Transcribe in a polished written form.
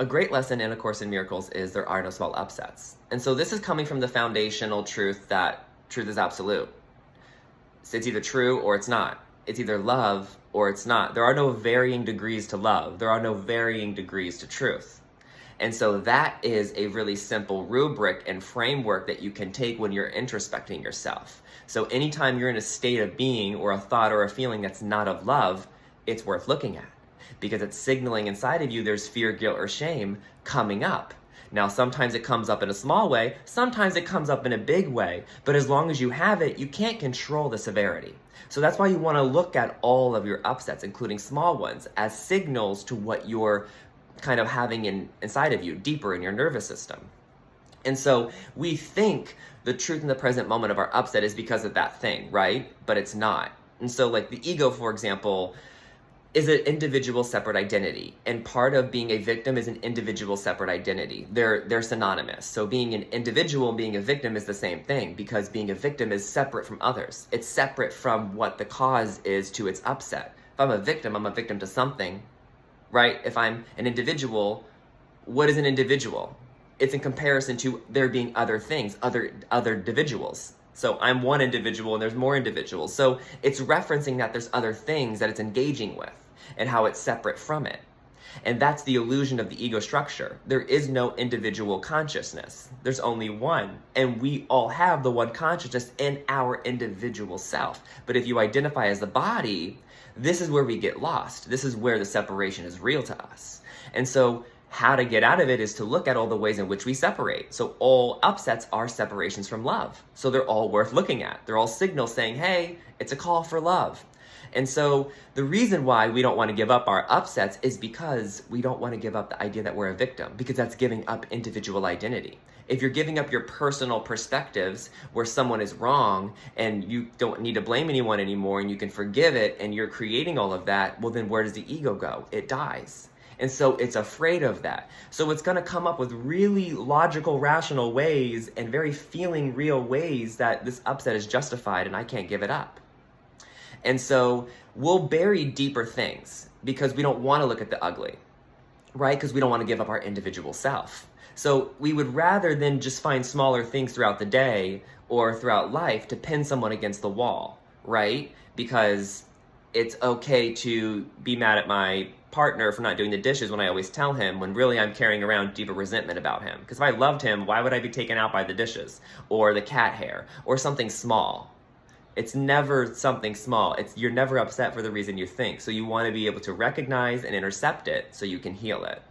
A great lesson in A Course in Miracles is there are no small upsets. And so this is coming from the foundational truth that truth is absolute. So it's either true or it's not. It's either love or it's not. There are no varying degrees to love. There are no varying degrees to truth. And so that is a really simple rubric and framework that you can take when you're introspecting yourself. So anytime you're in a state of being or a thought or a feeling that's not of love, it's worth looking at, because it's signaling inside of you there's fear, guilt, or shame coming up. Now, sometimes it comes up in a small way, sometimes it comes up in a big way, but as long as you have it, you can't control the severity. So that's why you want to look at all of your upsets, including small ones, as signals to what you're kind of having inside of you, deeper in your nervous system. And so we think the truth in the present moment of our upset is because of that thing, right? But it's not. And so like the ego, for example, is an individual separate identity. And part of being a victim is an individual separate identity. They're synonymous. So being an individual and being a victim is the same thing, because being a victim is separate from others. It's separate from what the cause is to its upset. If I'm a victim to something, right? If I'm an individual, what is an individual? It's in comparison to there being other things, other individuals. So I'm one individual and there's more individuals. So it's referencing that there's other things that it's engaging with and how it's separate from it. And that's the illusion of the ego structure. There is no individual consciousness. There's only one. And we all have the one consciousness in our individual self. But if you identify as the body, this is where we get lost. This is where the separation is real to us. And so how to get out of it is to look at all the ways in which we separate. So all upsets are separations from love. So they're all worth looking at. They're all signals saying, hey, it's a call for love. And so the reason why we don't want to give up our upsets is because we don't want to give up the idea that we're a victim, because that's giving up individual identity. If you're giving up your personal perspectives where someone is wrong and you don't need to blame anyone anymore and you can forgive it and you're creating all of that, well then where does the ego go? It dies. And so it's afraid of that. So it's going to come up with really logical, rational ways and very feeling real ways that this upset is justified and I can't give it up. And so we'll bury deeper things because we don't want to look at the ugly, right? Because we don't want to give up our individual self. So we would rather than just find smaller things throughout the day or throughout life to pin someone against the wall, right? Because it's okay to be mad at my partner for not doing the dishes when I always tell him, when really I'm carrying around deeper resentment about him. Because if I loved him, why would I be taken out by the dishes or the cat hair or something small? It's never something small. You're never upset for the reason you think. So you want to be able to recognize and intercept it so you can heal it.